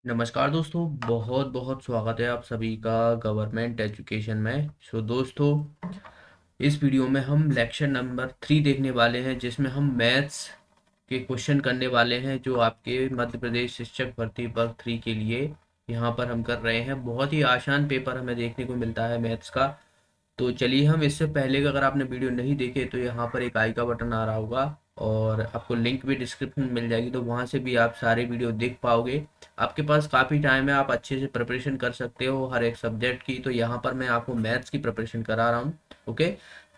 नमस्कार दोस्तों, बहुत बहुत स्वागत है आप सभी का गवर्नमेंट एजुकेशन में। दोस्तों, इस वीडियो में हम लेक्चर नंबर 3 देखने वाले हैं, जिसमें हम मैथ्स के क्वेश्चन करने वाले हैं जो आपके मध्य प्रदेश शिक्षक भर्ती वर्ग 3 के लिए यहाँ पर हम कर रहे हैं। बहुत ही आसान पेपर हमें देखने को मिलता है मैथ्स का। तो चलिए, हम इससे पहले कि अगर आपने वीडियो नहीं देखे तो यहाँ पर एक आई का बटन आ रहा होगा और आपको लिंक भी डिस्क्रिप्शन में मिल जाएगी, तो वहाँ से भी आप सारे वीडियो देख पाओगे। आपके पास काफ़ी टाइम है, आप अच्छे से प्रिपरेशन कर सकते हो हर एक सब्जेक्ट की। तो यहाँ पर मैं आपको मैथ्स की प्रिपरेशन करा रहा हूँ। ओके,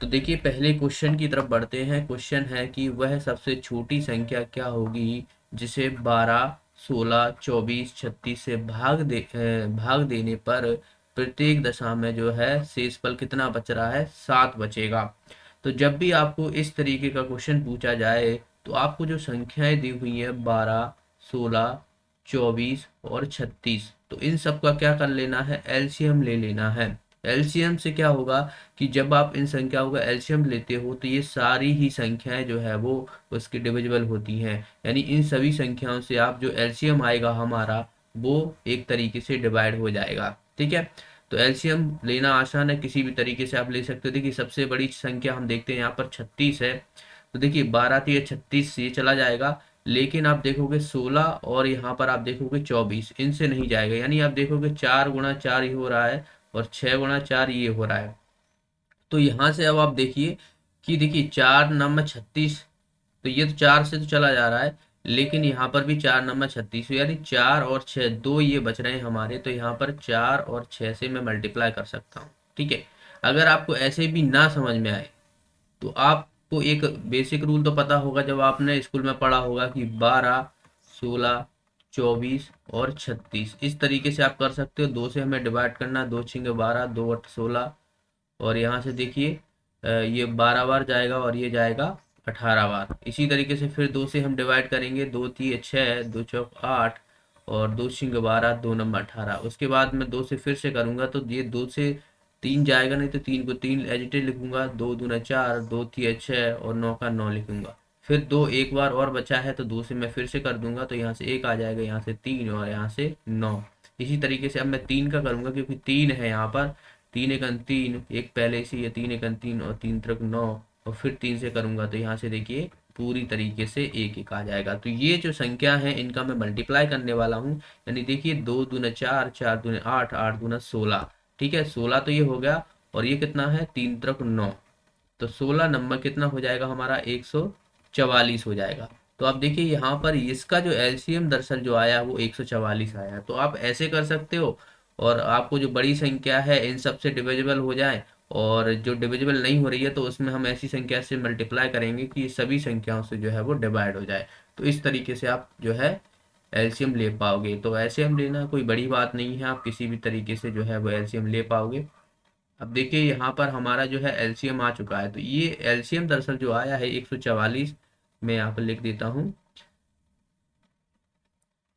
तो देखिए, पहले क्वेश्चन की तरफ बढ़ते हैं। क्वेश्चन है कि वह सबसे छोटी संख्या क्या होगी जिसे 12, 16, 24, 36 से भाग देने पर प्रत्येक दशा में जो है शेषफल कितना बच रहा है? 7 बचेगा। तो जब भी आपको इस तरीके का क्वेश्चन पूछा जाए तो आपको जो संख्याएं दी हुई है 12, 16, 24 और 36, तो इन सब का क्या कर लेना है? एलसीएम ले लेना है। एलसीएम से क्या होगा कि जब आप इन संख्याओं का एलसीएम लेते हो तो ये सारी ही संख्याएं जो है वो उसकी डिविजिबल होती हैं। यानी इन सभी संख्याओं से आप जो एलसीएम आएगा हमारा, वो एक तरीके से डिवाइड हो जाएगा। ठीक है, तो एलसीएम लेना आसान है, किसी भी तरीके से आप ले सकते हो। देखिए, सबसे बड़ी संख्या हम देखते हैं यहाँ पर 36 है। तो देखिए, 12 तो ये 36 से चला जाएगा, लेकिन आप देखोगे 16 और यहाँ पर आप देखोगे 24, इनसे नहीं जाएगा। यानी आप देखोगे 4 गुणा 4 ये हो रहा है और 6 गुणा 4 ये हो रहा है। तो यहाँ से अब आप देखिए कि देखिए 4 नंबर 36, तो ये तो 4 से तो चला जा रहा है, लेकिन यहाँ पर भी 4 नंबर 36, यानी 4 और 6 दो ये बच रहे हैं हमारे। तो यहाँ पर 4 और 6 से मैं मल्टीप्लाई कर सकता हूँ। ठीक है, अगर आपको ऐसे भी ना समझ में आए तो आपको एक बेसिक रूल तो पता होगा, जब आपने स्कूल में पढ़ा होगा कि 12, 16, 24 और 36 इस तरीके से आप कर सकते हो। दो से हमें डिवाइड करना, 2 छिंगे 12, 2 8 16, और यहाँ से देखिए ये 12 बार जाएगा और ये जाएगा 18 बार। इसी तरीके से फिर 2 से हम डिवाइड करेंगे, 2 3 6, 2 चौक 8 और 2 छिंग 12, 2 नंबर 18। उसके बाद मैं 2 से फिर से करूँगा तो ये 2 से 3 जाएगा नहीं, तो 3 को 3 एजिटेड लिखूंगा, 2 दूना 4, 2 3 6 और 9 का 9 लिखूंगा। फिर 2 एक बार और बचा है तो 2 से मैं फिर से कर दूंगा, तो यहाँ से 1 आ जाएगा, यहाँ से 3 और यहाँ से 9। इसी तरीके से अब मैं 3 का करूंगा, क्योंकि 3 है यहाँ पर। 3 एकन 3, एक पहले से ये 3 एकन 3 और 3 त्रिक 9, और फिर 3 से करूंगा तो यहाँ से देखिए पूरी तरीके से एक एक आ जाएगा। तो ये जो संख्या है इनका मैं मल्टीप्लाई करने वाला हूँ। यानी देखिए 2 दूना 4, 4 दूना 8, 8 दूना 16। ठीक है, 16 तो ये हो गया, और ये कितना है? 3 त्रिक 9। तो 16 नंबर कितना हो जाएगा हमारा? 144 हो जाएगा। तो आप देखिए यहाँ पर इसका जो एलसीएम दरअसल जो आया वो 144 आया। तो आप ऐसे कर सकते हो, और आपको जो बड़ी संख्या है इन सब से डिविजिबल हो जाए, और जो डिविजिबल नहीं हो रही है तो उसमें हम ऐसी संख्या से मल्टीप्लाई करेंगे कि ये सभी संख्याओं से जो है वो डिवाइड हो जाए। तो इस तरीके से आप जो है एलसीएम ले पाओगे। तो एलसीएम लेना कोई बड़ी बात नहीं है, आप किसी भी तरीके से जो है वो एलसीएम ले पाओगे। अब देखिए यहाँ पर हमारा जो है एलसीएम आ चुका है। तो ये एलसीएम दरअसल जो आया है 144, मैं यहाँ पर लिख देता हूँ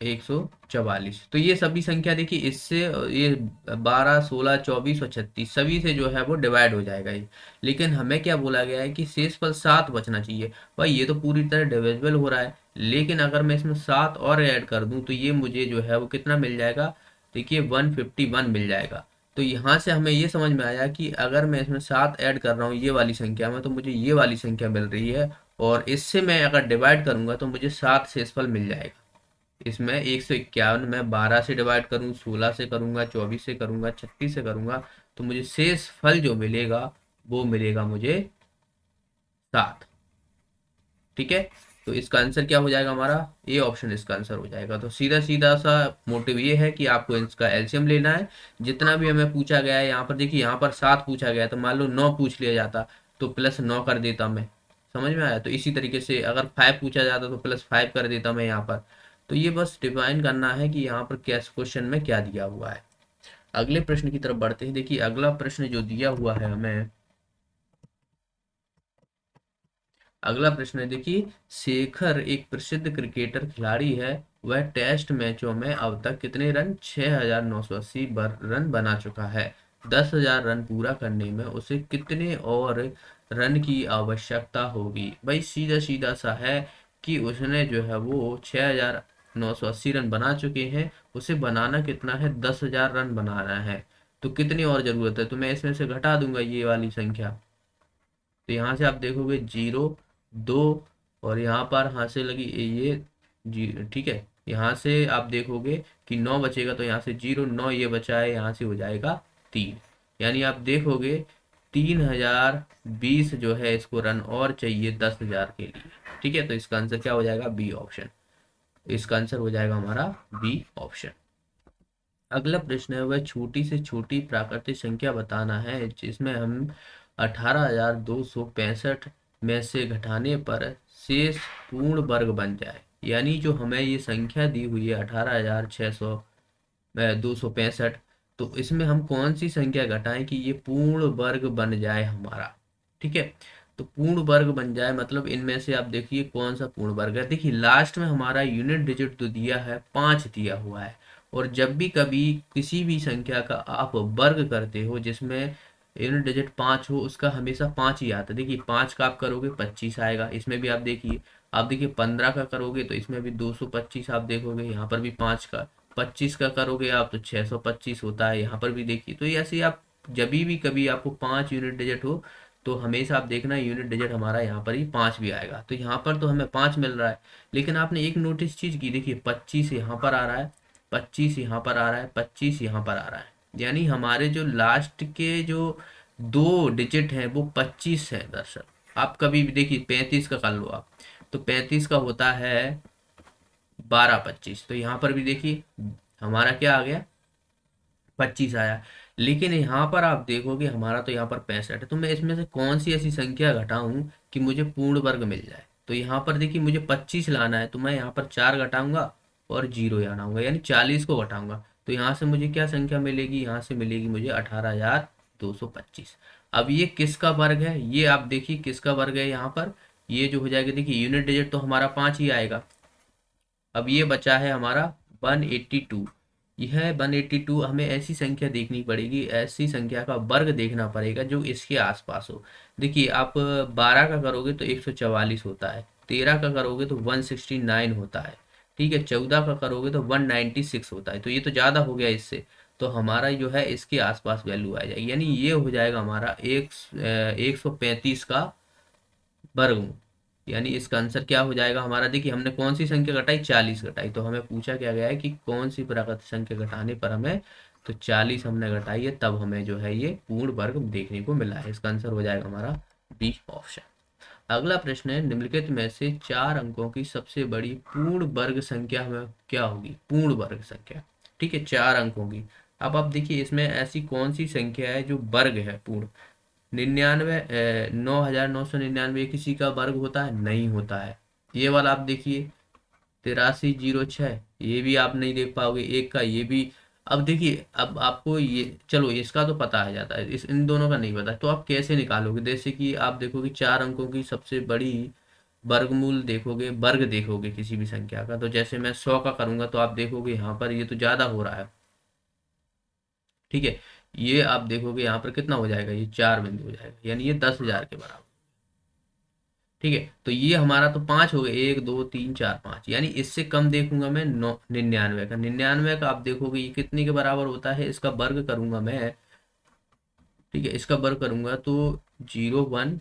144। तो ये सभी संख्या देखिए इससे ये 12, 16, 24 और 36 सभी से जो है वो डिवाइड हो जाएगा ये। लेकिन हमें क्या बोला गया है कि शेषफल 7 बचना चाहिए। भाई ये तो पूरी तरह डिविजिबल हो रहा है, लेकिन अगर मैं इसमें 7 और ऐड कर दूं तो ये मुझे जो है वो कितना मिल जाएगा? देखिए 151 मिल जाएगा। तो यहाँ से हमें ये समझ में आया कि अगर मैं इसमें 7 ऐड कर रहा हूँ ये वाली संख्या में, तो मुझे ये वाली संख्या मिल रही है, और इससे मैं अगर डिवाइड करूंगा तो मुझे 7 शेषफल मिल जाएगा। इसमें 151 मैं 12 से डिवाइड करूँ, 16 से करूँगा, 24 से करूँगा, 36 से करूँगा, तो मुझे शेष फल जो मिलेगा वो मिलेगा मुझे 7। ठीक है, तो इसका आंसर क्या हो जाएगा हमारा? ए ऑप्शन इसका आंसर हो जाएगा। तो सीधा सीधा सा मोटिव ये है कि आपको इसका एलसीएम लेना है। जितना भी हमें पूछा गया है यहाँ पर, देखिए यहाँ पर 7 पूछा गया है, तो मान लो 9 पूछ लिया जाता तो प्लस 9 कर देता मैं। समझ में आया? तो इसी तरीके से अगर 5 पूछा जाता तो प्लस 5 कर देता मैं यहाँ पर। तो ये बस डिफाइन करना है कि यहाँ पर क्या क्वेश्चन में क्या दिया हुआ है। अगले प्रश्न की तरफ बढ़ते हैं। देखिए अगला प्रश्न जो दिया हुआ है हमें, अगला प्रश्न है, देखिए शेखर एक प्रसिद्ध क्रिकेटर खिलाड़ी है। वह टेस्ट मैचों में अब तक कितने रन? 6,980 रन बना चुका है। 10,000 रन पूरा करने में उसे कितने और रन की आवश्यकता होगी? भाई सीधा सीधा सा है कि उसने जो है वो 6,000 980 रन बना चुके हैं, उसे बनाना कितना है, 10,000 रन बनाना है। तो कितनी और जरूरत है, तो मैं इसमें से घटा दूंगा ये वाली संख्या। तो यहाँ से आप देखोगे 0, 2, और यहाँ पर यहाँ से लगी ये जी, ठीक है। यहाँ से आप देखोगे कि 9 बचेगा, तो यहाँ से 0, 9 ये बचा है, यहाँ से हो जाएगा 3। यानी आप देखोगे 3020 जो है इसको रन और चाहिए 10,000 के लिए। ठीक है, तो इसका आंसर क्या हो जाएगा, बी ऑप्शन। इसका आंसर हो जाएगा हमारा बी ऑप्शन। अगला प्रश्न है, वह छोटी से छोटी प्राकृतिक संख्या बताना है जिसमें हम 18,265 में से घटाने पर शेष पूर्ण वर्ग बन जाए। यानी जो हमें ये संख्या दी हुई है 18,265, तो इसमें हम कौन सी संख्या घटाएं कि ये पूर्ण वर्ग बन जाए हमारा। ठीक है, तो पूर्ण वर्ग बन जाए मतलब इनमें से आप देखिए कौन सा पूर्ण वर्ग है। देखिए लास्ट में हमारा यूनिट डिजिट तो दिया है 5 दिया हुआ है, और जब भी कभी किसी भी संख्या का आप वर्ग करते हो जिसमें यूनिट डिजिट 5 हो, उसका हमेशा 5 ही आता है। देखिए 5 का आप करोगे 25 आएगा, इसमें भी आप देखिए 15 का करोगे तो इसमें भी 225 आप देखोगे, यहाँ पर भी 5 का, 25 का करोगे आप तो 625 होता है, यहाँ पर भी देखिए। तो ऐसे आप जब भी कभी आपको 5 यूनिट डिजिट हो तो हमेशा आप देखना यूनिट डिजिट हमारा यहाँ पर ही 5 भी आएगा। तो यहाँ पर तो हमें 5 मिल रहा है, लेकिन आपने एक नोटिस चीज की, देखिए 25 यहाँ पर आ रहा है, 25 यहाँ पर आ रहा है, 25 यहाँ पर आ रहा है। यानी हमारे जो लास्ट के जो 2 डिजिट हैं वो 25 है दर्शक। आप कभी भी देखिए 35 का कर लो आप, तो 35 का होता है 12, 25। तो यहाँ पर भी देखिए हमारा क्या आ गया, 25 आया। लेकिन यहाँ पर आप देखोगे हमारा तो यहाँ पर 65 है। तो मैं इसमें से कौन सी ऐसी संख्या घटाऊं कि मुझे पूर्ण वर्ग मिल जाए। तो यहाँ पर देखिए मुझे 25 लाना है, तो मैं यहाँ पर 4 घटाऊंगा और 0 यहाँ आऊंगा, यानी 40 को घटाऊंगा। तो यहाँ से मुझे क्या संख्या मिलेगी, यहाँ से मिलेगी मुझे 18,225। अब ये किसका वर्ग है, ये आप देखिए किसका वर्ग है। यहाँ पर ये जो हो जाएगा, देखिए यूनिट डिजिट तो हमारा 5 ही आएगा। अब ये बचा है हमारा 182। यह 182 हमें ऐसी संख्या देखनी पड़ेगी, ऐसी संख्या का वर्ग देखना पड़ेगा जो इसके आसपास हो। देखिए आप 12 का करोगे तो 144 होता है, 13 का करोगे तो 169 होता है, ठीक है, 14 का करोगे तो 196 होता है। तो ये तो ज़्यादा हो गया इससे, तो हमारा जो है इसके आसपास वैल्यू आ जाएगी। यानी ये हो जाएगा हमारा 135 का वर्गमूल। यानी इसका आंसर क्या हो जाएगा हमारा, देखिए हमने कौन सी संख्या घटाई, 40 घटाई। तो हमें पूछा क्या गया है कि कौन सी प्राकृतिक संख्या घटाने पर हमें, तो 40 हमने घटाई है, तब हमें जो है ये पूर्ण वर्ग देखने को मिला है। इसका आंसर हो जाएगा हमारा बी ऑप्शन। अगला प्रश्न है, निम्नलिखित में से 4 अंकों की सबसे बड़ी पूर्ण वर्ग संख्या हमें क्या होगी, पूर्ण वर्ग संख्या। ठीक है, 4 अंकों की। अब आप देखिए इसमें ऐसी कौन सी संख्या है जो वर्ग है पूर्ण। 99, 9,999 किसी का वर्ग होता है, नहीं होता है। ये वाला आप देखिए 8306, ये भी आप नहीं देख पाओगे, एक का ये भी। अब देखिए अब आपको ये, चलो इसका तो पता है जाता है, इस इन दोनों का नहीं पता, तो आप कैसे निकालोगे। जैसे कि आप देखोगे 4 अंकों की सबसे बड़ी वर्गमूल देखोगे, वर्ग देखोगे किसी भी संख्या का, तो जैसे मैं 100 का करूंगा तो आप देखोगे यहाँ पर ये तो ज्यादा हो रहा है। ठीक है, ये आप देखोगे यहाँ पर कितना हो जाएगा, ये 4 बिंदु हो जाएगा, यानी ये 10,000 के बराबर। ठीक है, तो ये हमारा तो 5 हो गए, 1, 2, 3, 4, 5। यानी इससे कम देखूंगा मैं 99 का। 99 का आप देखोगे ये कितने के बराबर होता है, इसका वर्ग करूंगा मैं। ठीक है, इसका वर्ग करूंगा तो 0, 1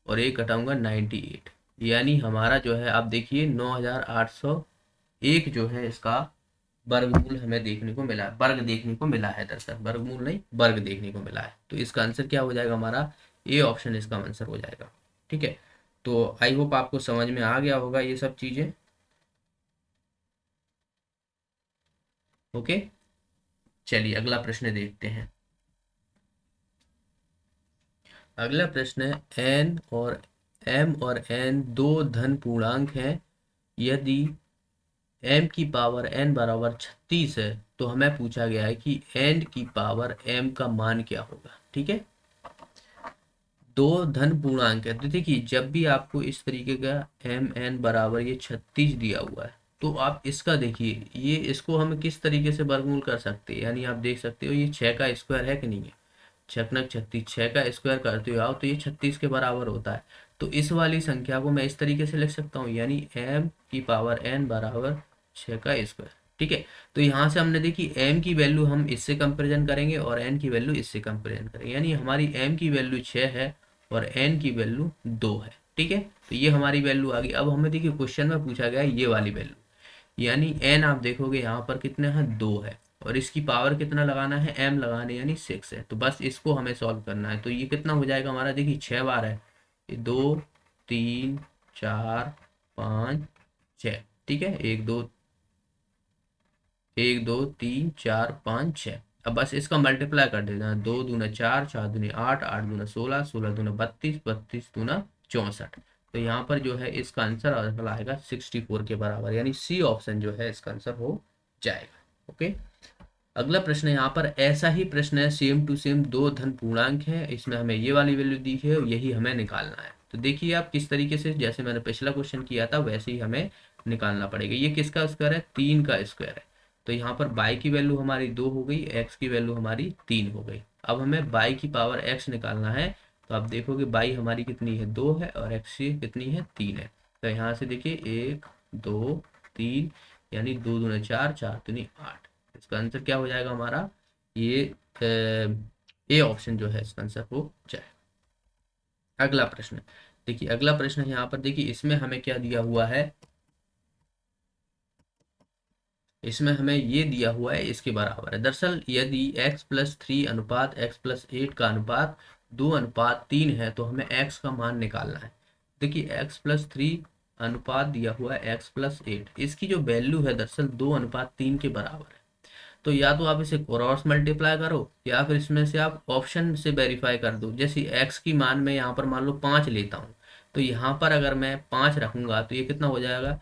और 1 घटाऊंगा 98। यानी हमारा जो है आप देखिए 9,801 जो है इसका वर्गमूल हमें देखने को मिला है, वर्ग देखने को मिला है दरअसल, वर्गमूल नहीं वर्ग देखने को मिला है। तो इसका आंसर क्या हो जाएगा हमारा, ए ऑप्शन इसका आंसर हो जाएगा। ठीक है, तो आई होप आपको समझ में आ गया होगा ये सब चीजें। ओके, चलिए अगला प्रश्न देखते हैं। अगला प्रश्न है, एन और एम और एन दो धन पूर्णांक हैं। यदि एम की पावर एन बराबर 36 है तो हमें पूछा गया है कि एन की पावर एम का मान क्या होगा। ठीक है, दो धन पूर्णांक है, तो देखिए जब भी आपको इस तरीके का एम एन बराबर ये 36 दिया हुआ है, तो आप इसका देखिए, ये इसको हम किस तरीके से वर्गमूल कर सकते हैं। यानी आप देख सकते हो ये 6 का स्क्वायर है कि नहीं है, 6×36, 6 का स्क्वायर करते हो आओ तो ये 36 के बराबर होता है। तो इस वाली संख्या को मैं इस तरीके से लिख सकता हूँ, यानी एम की पावर एन बराबर 6 का स्क्वायर। ठीक है, तो यहाँ से हमने देखी m की वैल्यू हम इससे कंपेरिजन करेंगे और n की वैल्यू इससे कंपेरिजन करेंगे, यानी हमारी m की वैल्यू 6 है और n की वैल्यू 2 है। ठीक है, तो ये हमारी वैल्यू आ गई। अब हमें देखिए क्वेश्चन में पूछा गया है ये वाली वैल्यू, यानी n आप देखोगे यहाँ पर कितने हैं, 2 है, और इसकी पावर कितना लगाना है, m लगाने, यानी 6 है। तो बस इसको हमें सॉल्व करना है। तो ये कितना हो जाएगा हमारा, देखिए 6 बार है, ये 2 3 4 5 6। ठीक है, 1 2 3 4 5 6। अब बस इसका मल्टीप्लाई कर देना है, 2 दूना 4, 4 दूनी 8, 8 दूना 16, 16 दूना 32, 32 दूना 64। तो यहाँ पर जो है इसका आंसर आएगा 64 के बराबर, यानी सी ऑप्शन जो है इसका आंसर हो जाएगा। ओके, अगला प्रश्न है यहाँ पर, ऐसा ही प्रश्न है सेम टू सेम, दो धन पूर्णांक है, इसमें हमें ये वाली वैल्यू दी है, यही हमें निकालना है। तो देखिए आप किस तरीके से, जैसे मैंने पिछला क्वेश्चन किया था वैसे ही हमें निकालना पड़ेगा। ये किसका स्क्वायर है, 3 का स्क्वायर है। तो यहाँ पर y की वैल्यू हमारी 2 हो गई, x की वैल्यू हमारी 3 हो गई। अब हमें y की पावर x निकालना है। तो आप देखोगे y हमारी कितनी है, 2 है, और x की कितनी है, 3 है। तो यहाँ से देखिए 1 2 3, यानी 2 दूना 4, 4 दूनी 8। इसका आंसर क्या हो जाएगा हमारा, ये ए ऑप्शन जो है इसका आंसर हो जाए। अगला प्रश्न देखिए, अगला प्रश्न है यहाँ पर, देखिए इसमें हमें क्या दिया हुआ है, इसमें हमें ये दिया हुआ है इसके बराबर है। दरअसल यदि x+3 अनुपात x+8 का अनुपात 2:3 है तो हमें x का मान निकालना है। देखिए x+3 अनुपात दिया हुआ है x+8, इसकी जो वैल्यू है दरअसल 2:3 के बराबर है। तो या तो आप इसे क्रॉस मल्टीप्लाई करो, या फिर इसमें से आप ऑप्शन से वेरीफाई कर दो। जैसे x की मान में यहाँ पर मान लो 5 लेता हूँ, तो यहाँ पर अगर मैं 5 रखूंगा तो ये कितना हो जाएगा,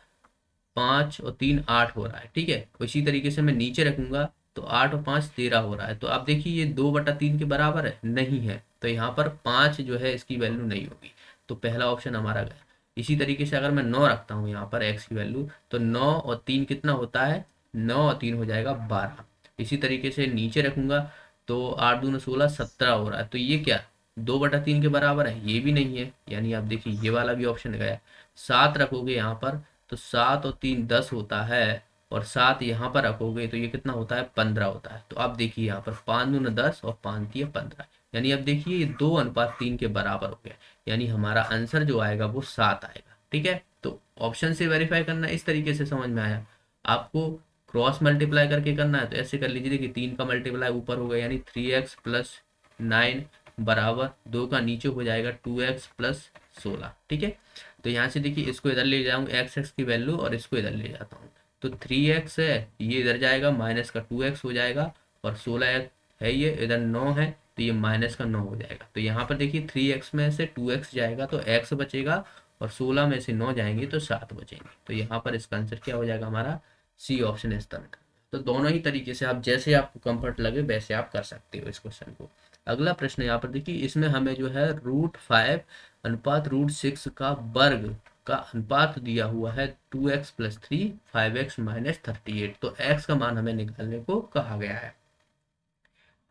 5 और 3 8 हो रहा है। ठीक है, इसी तरीके से मैं नीचे रखूंगा तो 8 और 5 13 हो रहा है। तो आप देखिए ये 2/3 के बराबर है, नहीं है, तो यहाँ पर 5 जो है इसकी वैल्यू नहीं होगी। तो पहला ऑप्शन हमारा गया। इसी तरीके से अगर मैं 9 रखता हूँ यहाँ पर x की वैल्यू, तो 9 और 3 कितना होता है, 9 और 3 हो जाएगा 12। इसी तरीके से नीचे रखूंगा तो 8 दूना 16, 17 हो रहा है। तो ये क्या 2/3 के बराबर है, ये भी नहीं है, यानी आप देखिए ये वाला भी ऑप्शन गया। 7 रखोगे यहाँ पर तो 7 और 3 10 होता है, और 7 यहाँ पर रखोगे तो ये कितना होता है, 15 होता है। तो आप देखिए यहाँ पर 5 दूना 10 और 5 दिए 15, यानी अब देखिए ये 2:3 के बराबर हो गया, यानी हमारा आंसर जो आएगा वो 7 आएगा। ठीक है, तो ऑप्शन से वेरीफाई करना इस तरीके से समझ में आया। आपको क्रॉस मल्टीप्लाई करके करना है तो ऐसे कर लीजिए, देखिए 3 का मल्टीप्लाई ऊपर हो गया, यानी 3x+9 बराबर 2 का नीचे हो जाएगा 2x+16। ठीक है, तो यहाँ से देखिए इसको इधर ले जाऊंगा x की वैल्यू, और इसको इधर ले जाता हूँ तो 3x है, ये इधर जाएगा, माइनस का 2x हो जाएगा, और 16 है, ये इधर 9 है, तो ये माइनस का 9 हो जाएगा। तो यहाँ पर देखिए 3x में से 2x जाएगा तो x बचेगा, और 16 में से 9 जाएंगे तो 7 बचेंगे। तो यहाँ पर इसका आंसर क्या हो जाएगा हमारा, सी ऑप्शन इस तरह का। तो दोनों ही तरीके से आप जैसे आपको कंफर्ट लगे वैसे आप कर सकते हो इस क्वेश्चन को। अगला प्रश्न यहाँ पर देखिए, इसमें हमें जो है √5 अनुपात √6 का वर्ग का अनुपात दिया हुआ है 2x+3 5x-38। तो x का मान हमें निकालने को कहा गया है,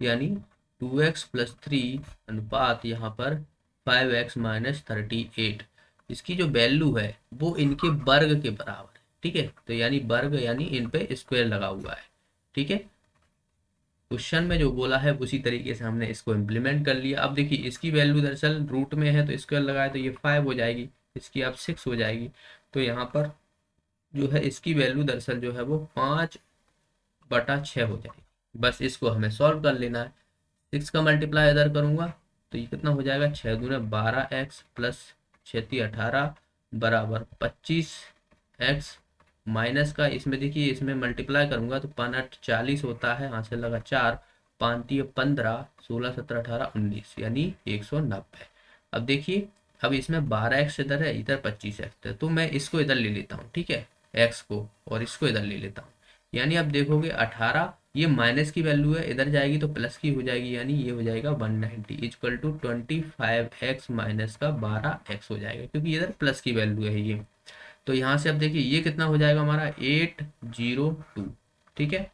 यानी 2x+3 अनुपात यहाँ पर 5x-38, इसकी जो वैल्यू है वो इनके वर्ग के बराबर है। ठीक है, तो यानी वर्ग यानी इन पे स्क्वायर लगा हुआ है। ठीक है, क्वेश्चन में जो बोला है उसी तरीके से हमने इसको इम्प्लीमेंट कर लिया। अब देखिए इसकी वैल्यू दरअसल रूट में है तो स्क्वायर लगाए तो ये 5 हो जाएगी, इसकी अब 6 हो जाएगी। तो यहाँ पर जो है इसकी वैल्यू दरअसल जो है वो 5/6 हो जाएगी। बस इसको हमें सॉल्व कर लेना है। 6 का मल्टीप्लाई इधर करूंगा तो ये कितना हो जाएगा, 6 दूना 12x प्लस 6 18 बराबर 25x, माइनस का इसमें देखिए इसमें मल्टीप्लाई करूंगा तो 5 40 होता है, यहाँ से लगा 4, 5 15, 16 17 18 19, यानी 190। अब देखिए अब इसमें 12x इधर है, इधर 25x है, तो मैं इसको इधर ले लेता हूँ। ठीक है, x को, और इसको इधर ले लेता हूँ, यानी आप देखोगे 18, ये माइनस की वैल्यू है, इधर जाएगी तो प्लस की हो जाएगी, यानी ये हो जाएगा 190 इक्वल टू 25x माइनस का 12x हो जाएगा, क्योंकि इधर प्लस की वैल्यू है ये। तो यहाँ से अब देखिए ये कितना हो जाएगा हमारा 802। ठीक है,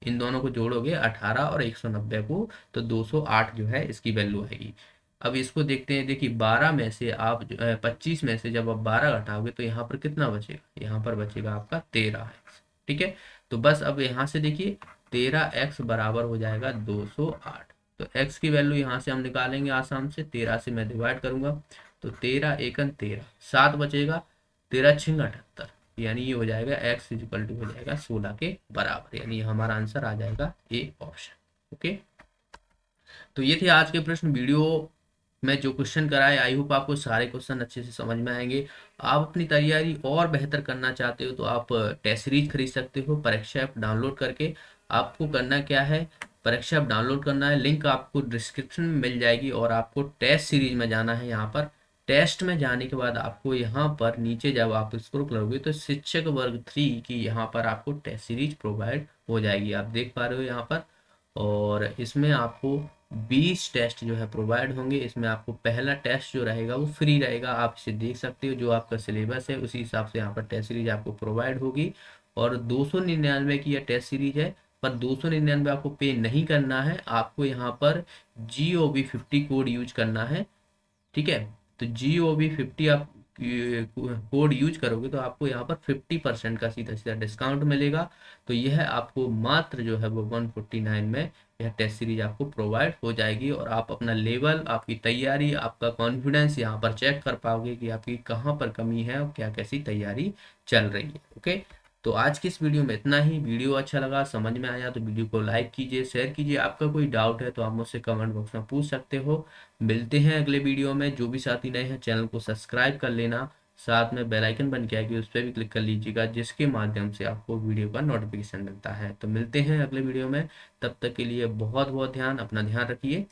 इन दोनों को जोड़ोगे 18 और 190 को, तो 208 जो है इसकी वैल्यू आएगी। अब इसको देखते हैं, देखिए 12 में से आप 25 में से जब आप 12 घटाओगे तो यहाँ पर कितना बचेगा, यहाँ पर बचेगा आपका 13 है। ठीक है। तो बस अब यहाँ से देखिए 13x बराबर हो जाएगा 208। तो x की वैल्यू यहाँ से हम निकालेंगे आसाम से, 13 से मैं डिवाइड करूंगा तो 13 एकन 13, 7 बचेगा, 13 छिंग 78, यानी ये हो जाएगा x इजिकल टू हो जाएगा 16 के बराबर, यानी हमारा आंसर आ जाएगा ए ऑप्शन। ओके, तो ये थे आज के प्रश्न। वीडियो में जो क्वेश्चन कराए, आई होप आपको सारे क्वेश्चन अच्छे से समझ में आएंगे। आप अपनी तैयारी और बेहतर करना चाहते हो तो आप टेस्ट सीरीज खरीद सकते हो परीक्षा ऐप डाउनलोड करके। आपको करना क्या है, परीक्षा ऐप डाउनलोड करना है, लिंक आपको डिस्क्रिप्शन में मिल जाएगी, और आपको टेस्ट सीरीज में जाना है। यहाँ पर टेस्ट में जाने के बाद आपको यहाँ पर नीचे जब आप स्क्रॉल करोगे तो शिक्षक वर्ग 3 की यहाँ पर आपको टेस्ट सीरीज प्रोवाइड हो जाएगी, आप देख पा रहे हो यहाँ पर। और इसमें आपको 20 टेस्ट जो है प्रोवाइड होंगे। इसमें आपको पहला टेस्ट जो रहेगा वो फ्री रहेगा, आप इसे देख सकते हो, जो आपका सिलेबस है उसी हिसाब से यहाँ पर टेस्ट सीरीज आपको प्रोवाइड होगी। और 299 की यह टेस्ट सीरीज है, पर 299 आपको पे नहीं करना है, आपको यहाँ पर GOV50 कोड यूज करना है। ठीक है, तो GOV50 आप कोड यूज करोगे तो आपको यहाँ पर 50% का सीधा सीधा डिस्काउंट मिलेगा। तो यह आपको मात्र जो है वो 149 में यह टेस्ट सीरीज आपको प्रोवाइड हो जाएगी, और आप अपना लेवल, आपकी तैयारी, आपका कॉन्फिडेंस यहाँ पर चेक कर पाओगे कि आपकी कहाँ पर कमी है और क्या कैसी तैयारी चल रही है। ओके, तो आज की इस वीडियो में इतना ही। वीडियो अच्छा लगा, समझ में आया तो वीडियो को लाइक कीजिए, शेयर कीजिए। आपका कोई डाउट है तो आप मुझसे कमेंट बॉक्स में पूछ सकते हो। मिलते हैं अगले वीडियो में। जो भी साथी नए हैं चैनल को सब्सक्राइब कर लेना, साथ में बेल आइकन बन के आएगी उस पर भी क्लिक कर लीजिएगा, जिसके माध्यम से आपको वीडियो का नोटिफिकेशन मिलता है। तो मिलते हैं अगले वीडियो में, तब तक के लिए बहुत बहुत अपना ध्यान रखिए।